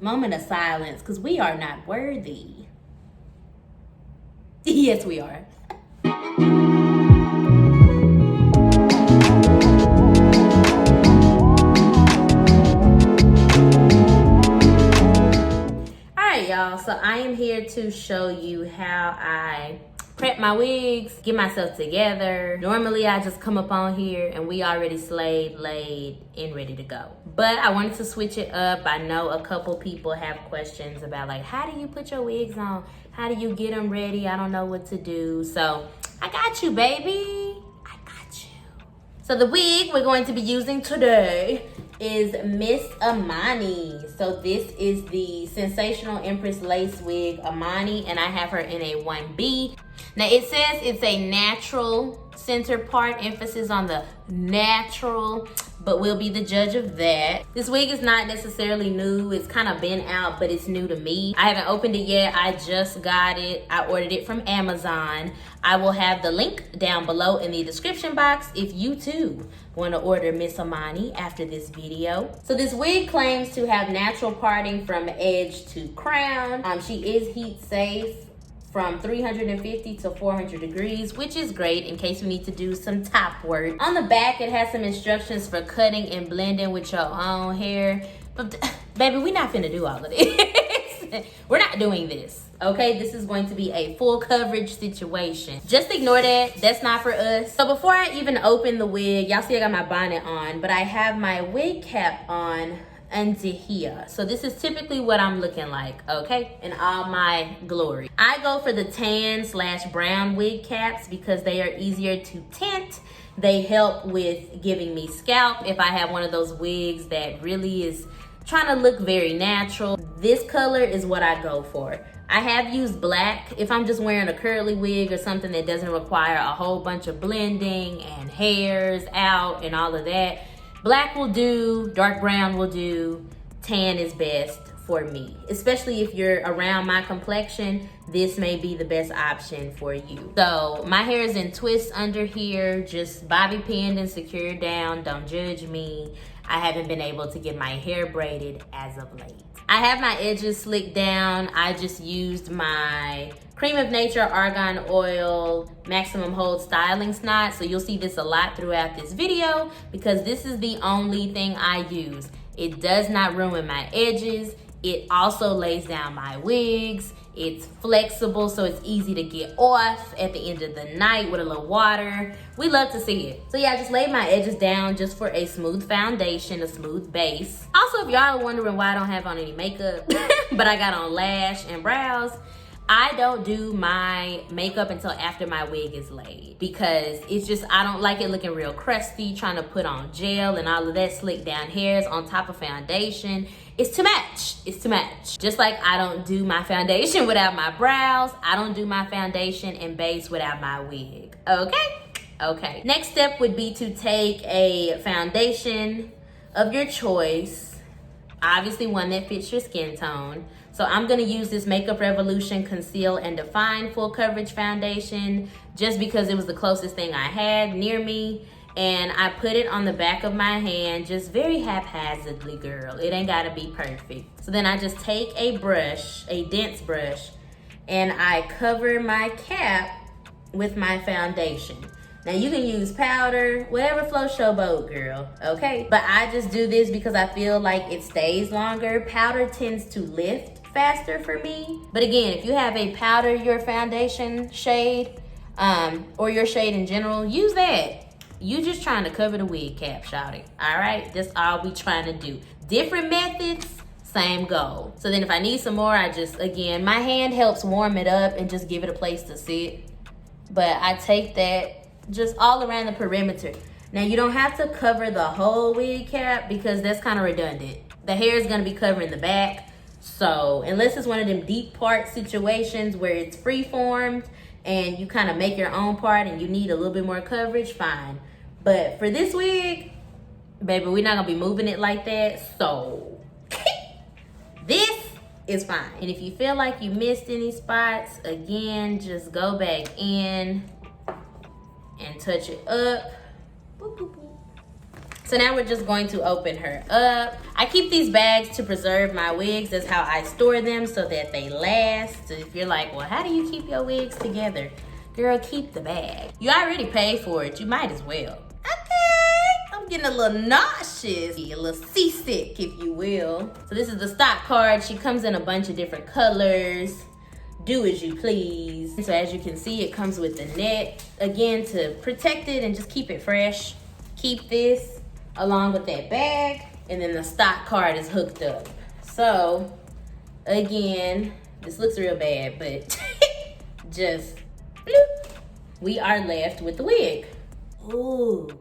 Moment of silence, because we are not worthy. Yes, we are. Alright, y'all, so I am here to show you how I prep my wigs, get myself together. Normally I just come up on here and we already slayed, laid, and ready to go. But I wanted to switch it up. I know a couple people have questions about like, how do you put your wigs on? How do you get them ready? I don't know what to do. So I got you, baby. I got you. So the wig we're going to be using today is Miss Amani. So this is the Sensational Empress Lace Wig Amani, and I have her in a 1B. Now it says it's a natural center part, emphasis on the natural, but we'll be the judge of that. This wig is not necessarily new. It's kind of been out, but it's new to me. I haven't opened it yet. I just got it. I ordered it from Amazon. I will have the link down below in the description box if you too want to order Miss Amani after this video. So this wig claims to have natural parting from edge to crown. She is heat safe from 350 to 400 degrees, which is great in case we need to do some top work. On the back, it has some instructions for cutting and blending with your own hair. But baby, we're not finna do all of this. We're not doing this, okay? This is going to be a full coverage situation. Just ignore that, that's not for us. So before I even open the wig, y'all see I got my bonnet on, but I have my wig cap on under here. So this is typically what I'm looking like, okay, in all my glory. I go for the tan/brown wig caps because they are easier to tint. They help with giving me scalp if I have one of those wigs that really is trying to look very natural. This color is what I go for. I have used black if I'm just wearing a curly wig or something that doesn't require a whole bunch of blending and hairs out and all of that. Black will do, dark brown will do, tan is best for me. Especially if you're around my complexion, this may be the best option for you. So my hair is in twists under here, just bobby pinned and secured down, don't judge me. I haven't been able to get my hair braided as of late. I have my edges slicked down. I just used my Cream of Nature Argan Oil Maximum Hold Styling Snot. So you'll see this a lot throughout this video because this is the only thing I use. It does not ruin my edges. It also lays down my wigs. It's flexible, so it's easy to get off at the end of the night with a little water. We love to see it. So yeah, I just laid my edges down just for a smooth foundation, a smooth base. Also, if y'all are wondering why I don't have on any makeup, but I got on lash and brows, I don't do my makeup until after my wig is laid because it's just, I don't like it looking real crusty, trying to put on gel and all of that slick down hairs on top of foundation. It's too much, it's too much. Just like I don't do my foundation without my brows, I don't do my foundation and base without my wig, okay? Okay, next step would be to take a foundation of your choice, obviously one that fits your skin tone. So I'm gonna use this Makeup Revolution Conceal and Define Full Coverage Foundation just because it was the closest thing I had near me. And I put it on the back of my hand, just very haphazardly, girl. It ain't gotta be perfect. So then I just take a brush, a dense brush, and I cover my cap with my foundation. Now you can use powder, whatever floats your boat, girl, okay? But I just do this because I feel like it stays longer. Powder tends to lift faster for me. But again, if you have a powder your foundation shade, or your shade in general, use that. You just trying to cover the wig cap, shawty, all right? That's all we trying to do. Different methods, same goal. So then if I need some more, I just, again, my hand helps warm it up and just give it a place to sit. But I take that just all around the perimeter. Now you don't have to cover the whole wig cap because that's kind of redundant. The hair is gonna be covering the back. So unless it's one of them deep part situations where it's free-formed and you kind of make your own part and you need a little bit more coverage, fine. But for this wig, baby, we're not gonna be moving it like that. So this is fine. And if you feel like you missed any spots, again, just go back in and touch it up. Boop, boop, boop. So now we're just going to open her up. I keep these bags to preserve my wigs. That's how I store them, so that they last. So if you're like, well, how do you keep your wigs together? Girl, keep the bag. You already paid for it. You might as well. Okay, I'm getting a little nauseous, a little seasick, if you will. So this is the stock card. She comes in a bunch of different colors. Do as you please. So as you can see, it comes with the net, again, to protect it and just keep it fresh. Keep this along with that bag, and then the stock card is hooked up. So again, this looks real bad, but just bloop, we are left with the wig. Ooh, girl.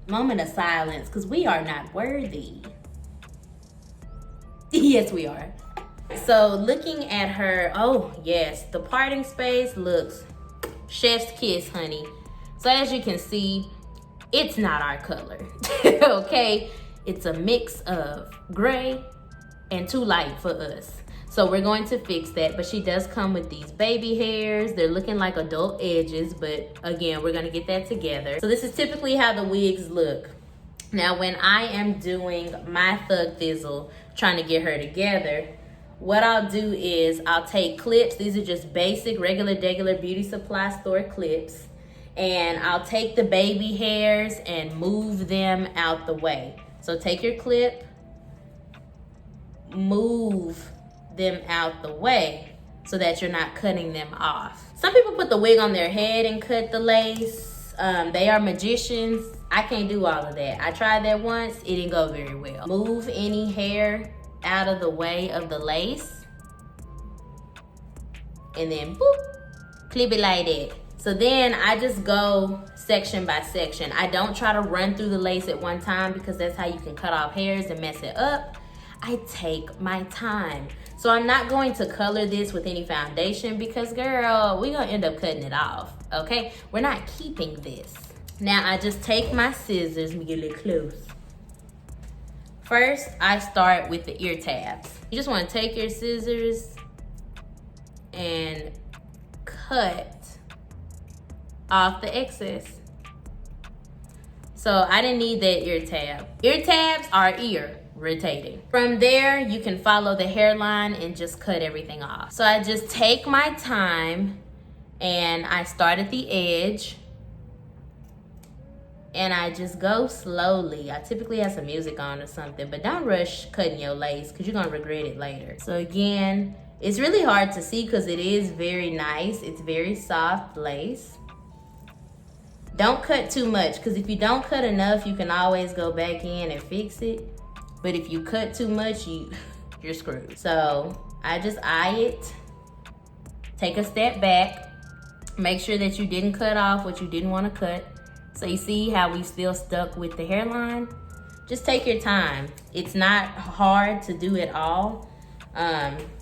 Moment of silence, because we are not worthy. Yes, we are. So looking at her, oh yes, the parting space looks chef's kiss, honey. So as you can see, it's not our color, okay? It's a mix of gray and too light for us. So we're going to fix that, but she does come with these baby hairs. They're looking like adult edges, but again, we're gonna get that together. So this is typically how the wigs look. Now, when I am doing my thug thizzle, trying to get her together, what I'll do is I'll take clips. These are just basic, regular beauty supply store clips. And I'll take the baby hairs and move them out the way. So take your clip, move them out the way so that you're not cutting them off. Some people put the wig on their head and cut the lace. They are magicians. I can't do all of that. I tried that once, it didn't go very well. Move any hair out of the way of the lace, and then boop, clip it like that. So then I just go section by section. I don't try to run through the lace at one time, because that's how you can cut off hairs and mess it up. I take my time. So I'm not going to color this with any foundation, because girl, we're gonna end up cutting it off, okay? We're not keeping this. Now I just take my scissors, let me get a little close. First, I start with the ear tabs. You just wanna take your scissors and cut off the excess. So I didn't need that ear tab. Ear tabs are ear rotating. From there, you can follow the hairline and just cut everything off. So I just take my time and I start at the edge and I just go slowly. I typically have some music on or something, but don't rush cutting your lace, because you're gonna regret it later. So again, it's really hard to see because it is very nice. It's very soft lace. Don't cut too much, because if you don't cut enough, you can always go back in and fix it. But if you cut too much, you're screwed. So I just eye it, take a step back, make sure that you didn't cut off what you didn't want to cut. So you see how we still stuck with the hairline? Just take your time. It's not hard to do it all.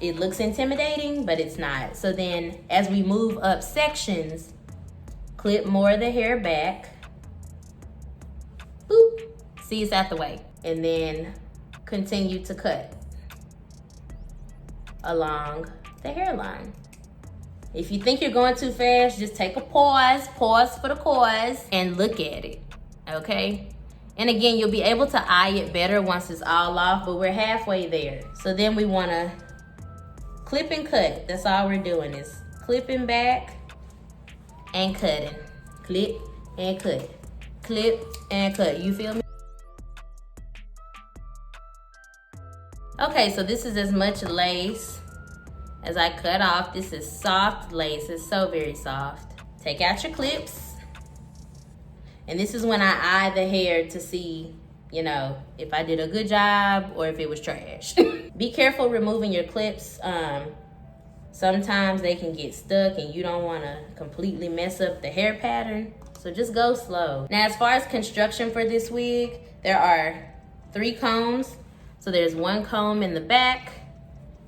It looks intimidating, but it's not. So then as we move up sections, clip more of the hair back. Boop. See, it's out the way. And then continue to cut along the hairline. If you think you're going too fast, just take a pause for the cause, and look at it, okay? And again, you'll be able to eye it better once it's all off, but we're halfway there. So then we wanna clip and cut. That's all we're doing, is clipping back and cutting. Clip and cut, clip and cut, you feel me? Okay, so this is as much lace as I cut off. This is soft lace, it's so very soft. Take out your clips. And this is when I eye the hair to see, you know, if I did a good job or if it was trash. Be careful removing your clips. Sometimes they can get stuck and you don't wanna completely mess up the hair pattern. So just go slow. Now, as far as construction for this wig, there are 3 combs. So there's 1 comb in the back,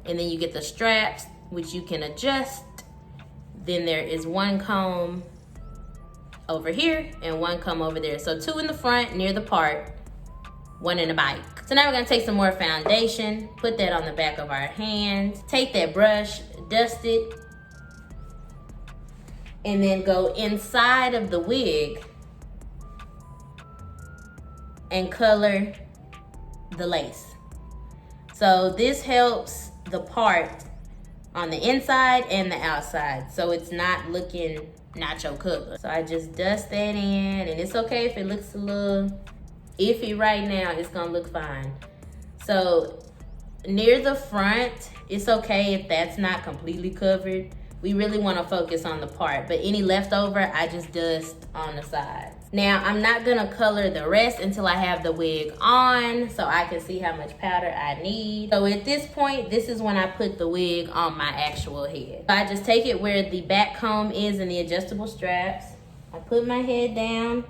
and then you get the straps, which you can adjust. Then there is 1 comb over here and 1 comb over there. So 2 in the front near the part, 1 in the bike. So now we're gonna take some more foundation, put that on the back of our hands, take that brush, dust it, and then go inside of the wig and color the lace. So this helps the part on the inside and the outside, so it's not looking nacho color. So I just dust that in, and it's okay if it looks a little iffy right now, it's gonna look fine. So near the front, it's okay if that's not completely covered. We really wanna focus on the part, but any leftover, I just dust on the sides. Now, I'm not gonna color the rest until I have the wig on so I can see how much powder I need. So at this point, this is when I put the wig on my actual head. So I just take it where the back comb is and the adjustable straps. I put my head down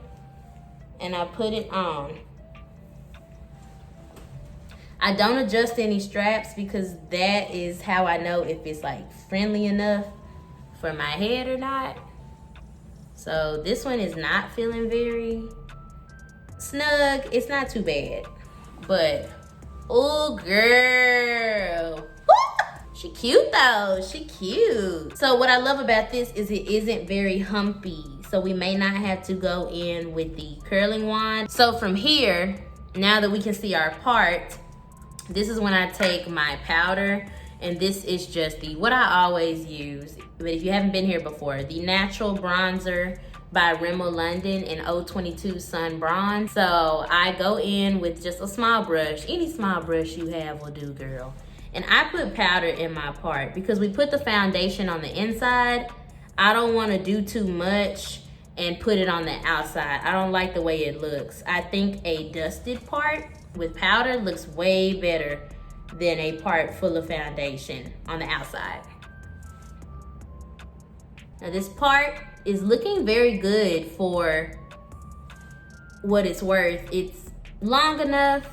and I put it on. I don't adjust any straps because that is how I know if it's like friendly enough for my head or not. So this one is not feeling very snug. It's not too bad, but oh girl, she cute though, she cute. So what I love about this is it isn't very humpy. So we may not have to go in with the curling wand. So from here, now that we can see our part, this is when I take my powder, and this is just what I always use. But if you haven't been here before, the Natural Bronzer by Rimmel London in 022 Sun Bronze. So I go in with just a small brush. Any small brush you have will do, girl. And I put powder in my part because we put the foundation on the inside. I don't want to do too much and put it on the outside. I don't like the way it looks. I think a dusted part with powder looks way better than a part full of foundation on the outside. Now this part is looking very good for what it's worth. It's long enough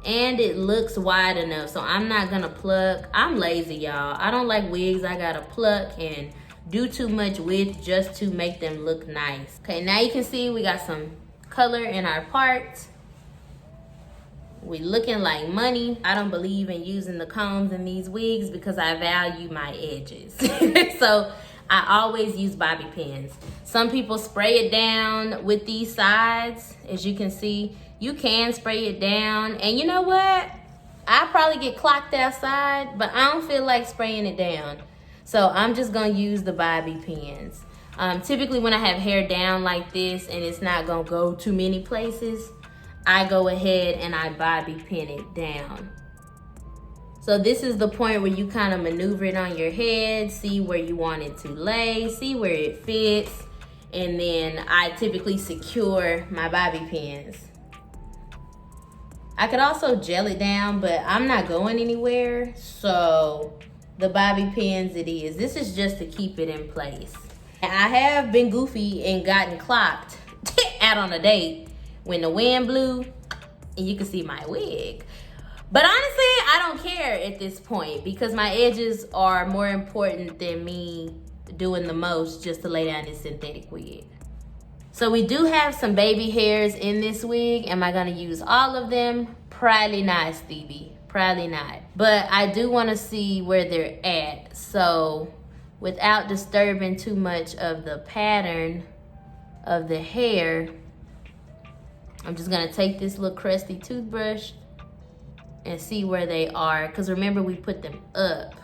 and it looks wide enough, so I'm not gonna pluck. I'm lazy, y'all. I don't like wigs I gotta pluck and do too much with just to make them look nice. Okay, now you can see we got some color in our part. We looking like money. I don't believe in using the combs in these wigs because I value my edges. So I always use bobby pins. Some people spray it down with these sides. As you can see, you can spray it down. And you know what? I probably get clocked outside, but I don't feel like spraying it down. So I'm just gonna use the bobby pins. Typically when I have hair down like this and it's not gonna go too many places, I go ahead and I bobby pin it down. So this is the point where you kind of maneuver it on your head, see where you want it to lay, see where it fits, and then I typically secure my bobby pins. I could also gel it down, but I'm not going anywhere, so the bobby pins it is. This is just to keep it in place. I have been goofy and gotten clocked out on a date when the wind blew and you can see my wig. But honestly, I don't care at this point because my edges are more important than me doing the most just to lay down this synthetic wig. So we do have some baby hairs in this wig. Am I gonna use all of them? Probably not, Stevie, probably not. But I do wanna see where they're at. So without disturbing too much of the pattern of the hair, I'm just gonna take this little crusty toothbrush and see where they are, because remember we put them up.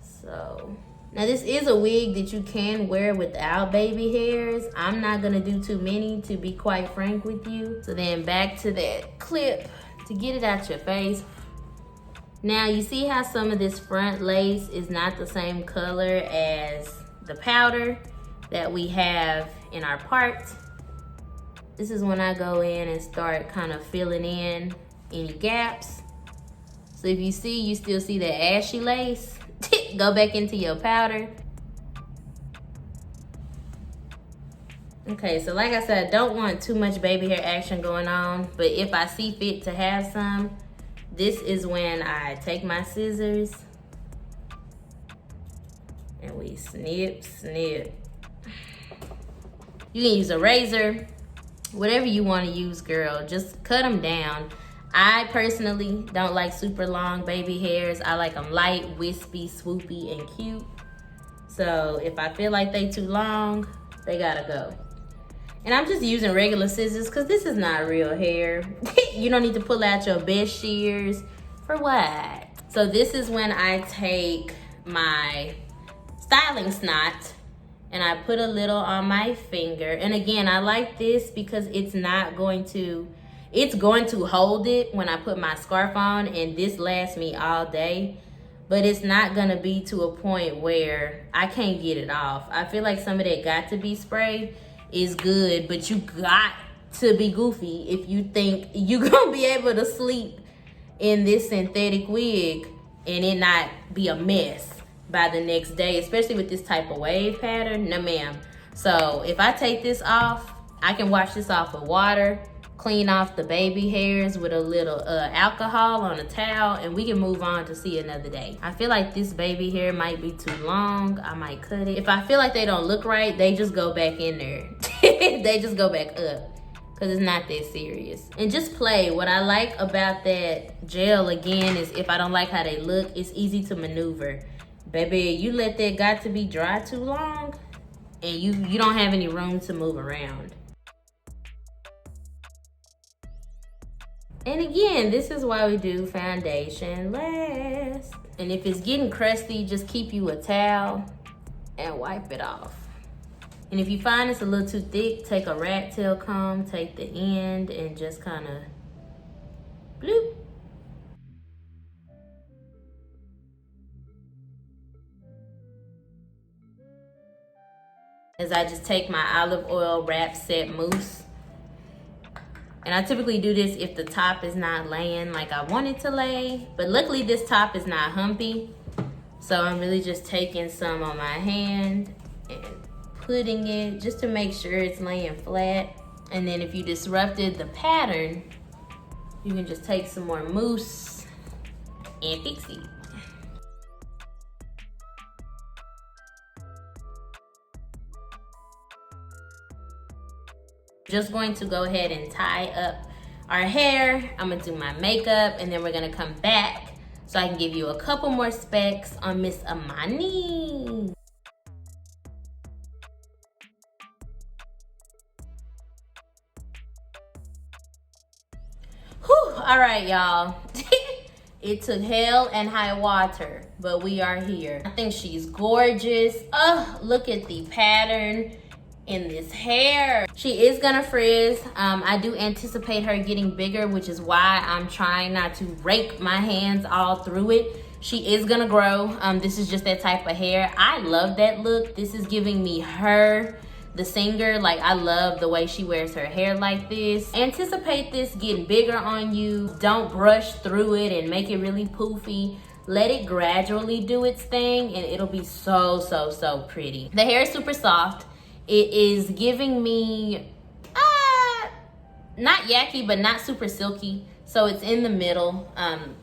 So now this is a wig that you can wear without baby hairs. I'm not gonna do too many, to be quite frank with you. So then back to that clip to get it out your face. Now you see how some of this front lace is not the same color as the powder that we have in our part. This is when I go in and start kind of filling in any gaps. So if you see, you still see that ashy lace, go back into your powder. Okay, so like I said, I don't want too much baby hair action going on, but if I see fit to have some, this is when I take my scissors and we snip, snip. You can use a razor, whatever you want to use, girl. Just cut them down. I personally don't like super long baby hairs. I like them light, wispy, swoopy, and cute. So if I feel like they too long, they gotta go. And I'm just using regular scissors because this is not real hair. You don't need to pull out your best shears. For what? So this is when I take my styling snot and I put a little on my finger. And again, I like this because it's going to hold it when I put my scarf on, and this lasts me all day. But it's not gonna be to a point where I can't get it off. I feel like some of that got to be spray is good, but you got to be goofy if you think you're gonna be able to sleep in this synthetic wig and it not be a mess by the next day, especially with this type of wave pattern. No ma'am. So if I take this off, I can wash this off with water, clean off the baby hairs with a little alcohol on a towel, and we can move on to see another day. I feel like this baby hair might be too long. I might cut it. If I feel like they don't look right, they just go back in there. They just go back up because it's not that serious. And just play. What I like about that gel, again, is if I don't like how they look, it's easy to maneuver. Baby, you let that got to be dry too long and you don't have any room to move around. And again, this is why we do foundation last. And if it's getting crusty, just keep you a towel and wipe it off. And if you find it's a little too thick, take a rat tail comb, take the end and just kind of bloop. As I just take my olive oil wrap set mousse. And I typically do this if the top is not laying like I want it to lay. But luckily this top is not humpy. So I'm really just taking some on my hand and putting it just to make sure it's laying flat. And then if you disrupted the pattern, you can just take some more mousse and fix it. Just going to go ahead and tie up our hair. I'm gonna do my makeup and then we're gonna come back so I can give you a couple more specs on Miss Amani. Whew, all right, y'all. It took hell and high water, but we are here. I think she's gorgeous. Oh, look at the pattern in this hair. She is gonna frizz. I do anticipate her getting bigger, which is why I'm trying not to rake my hands all through it. She is gonna grow. This is just that type of hair. I love that look. This is giving me her, the singer. Like, I love the way she wears her hair like this. Anticipate this getting bigger on you. Don't brush through it and make it really poofy. Let it gradually do its thing and it'll be so, so, so pretty. The hair is super soft. It is giving me, not yucky, but not super silky. So it's in the middle,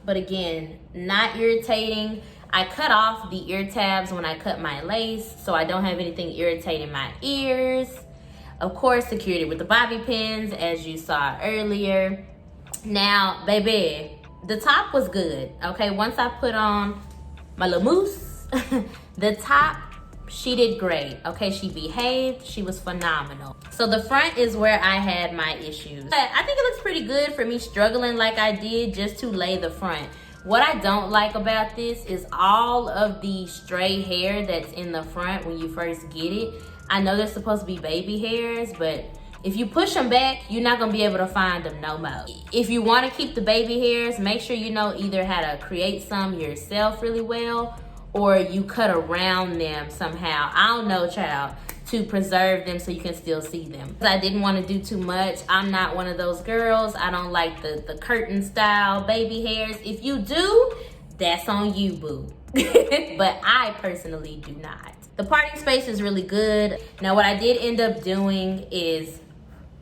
but again, not irritating. I cut off the ear tabs when I cut my lace, so I don't have anything irritating my ears. Of course, secured it with the bobby pins, as you saw earlier. Now, baby, the top was good, okay? Once I put on my little mousse, the top, she did great, okay? She behaved, she was phenomenal. So the front is where I had my issues. But I think it looks pretty good for me struggling like I did just to lay the front. What I don't like about this is all of the stray hair that's in the front when you first get it. I know they're supposed to be baby hairs, but if you push them back, you're not gonna be able to find them no more. If you wanna keep the baby hairs, make sure you know either how to create some yourself really well, or you cut around them somehow. I don't know, child, to preserve them so you can still see them. I didn't want to do too much. I'm not one of those girls. I don't like the curtain style baby hairs. If you do, that's on you, boo. But I personally do not. The parting space is really good. Now what I did end up doing is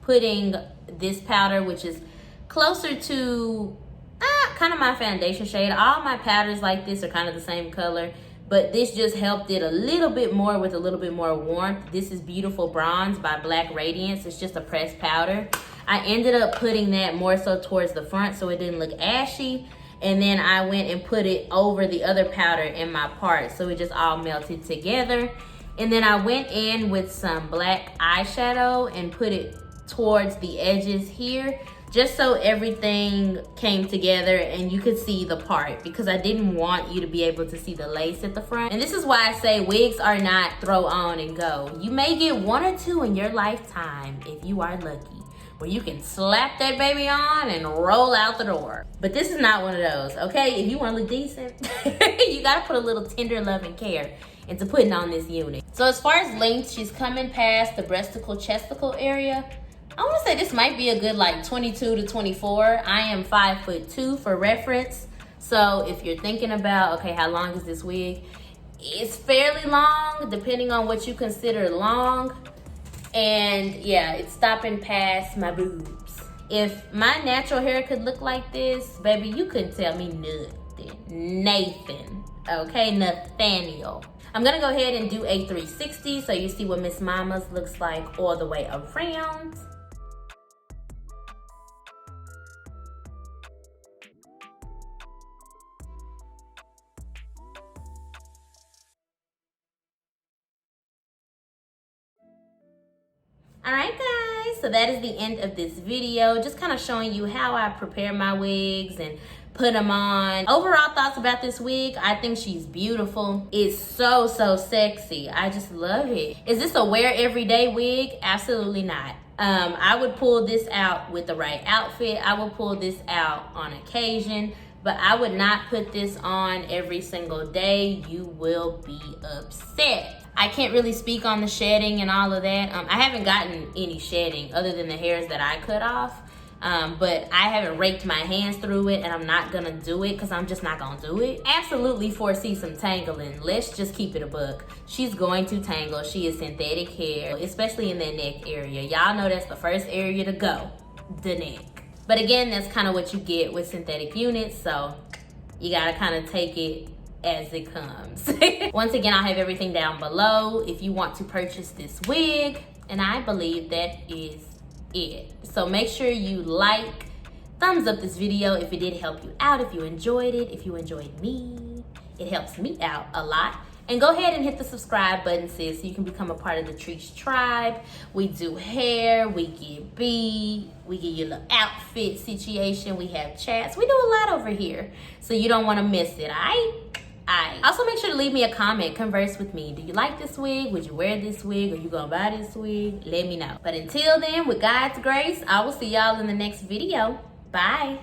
putting this powder, which is closer to kind of my foundation shade. All my powders like this are kind of the same color, but this just helped it a little bit more with a little bit more warmth. This is Beautiful Bronze by Black Radiance. It's just a pressed powder. I ended up putting that more so towards the front so it didn't look ashy, and then I went and put it over the other powder in my part so it just all melted together. And then I went in with some black eyeshadow and put it towards the edges here, just so everything came together and you could see the part, because I didn't want you to be able to see the lace at the front. And this is why I say wigs are not throw on and go. You may get one or two in your lifetime if you are lucky, where you can slap that baby on and roll out the door. But this is not one of those, okay? If you wanna look decent, you gotta put a little tender love and care into putting on this unit. So as far as length, she's coming past the breasticle chesticle area. I wanna say this might be a good like 22 to 24. I am 5'2" for reference. So if you're thinking about, okay, how long is this wig? It's fairly long, depending on what you consider long. And yeah, it's stopping past my boobs. If my natural hair could look like this, baby, you couldn't tell me nothing. Nathan, okay, Nathaniel. I'm gonna go ahead and do a 360 so you see what Miss Mama's looks like all the way around. All right, guys, so that is the end of this video. Just kind of showing you how I prepare my wigs and put them on. Overall thoughts about this wig, I think she's beautiful. It's so sexy. I just love it. Is this a wear everyday wig? Absolutely not. I would pull this out with the right outfit. I would pull this out on occasion, but I would not put this on every single day. You will be upset. I can't really speak on the shedding and all of that. I haven't gotten any shedding other than the hairs that I cut off. But I haven't raked my hands through it, and I'm not gonna do it because I'm just not gonna do it. Absolutely foresee some tangling. Let's just keep it a buck. She's going to tangle. She is synthetic hair, especially in that neck area. Y'all know that's the first area to go, the neck. But again, that's kind of what you get with synthetic units, so you gotta kind of take it as it comes. Once again, I'll have everything down below if you want to purchase this wig, and I believe that is it. So make sure you like, thumbs up this video if it did help you out, if you enjoyed it, if you enjoyed me. It helps me out a lot. And go ahead and hit the subscribe button, sis, so you can become a part of the Trice tribe. We do hair, we get bead, we give you a little outfit situation, we have chats. We do a lot over here, so you don't want to miss it, all right? Also, make sure to leave me a comment. Converse with me. Do you like this wig? Would you wear this wig? Are you gonna buy this wig? Let me know. But until then, with God's grace, I will see y'all in the next video. Bye.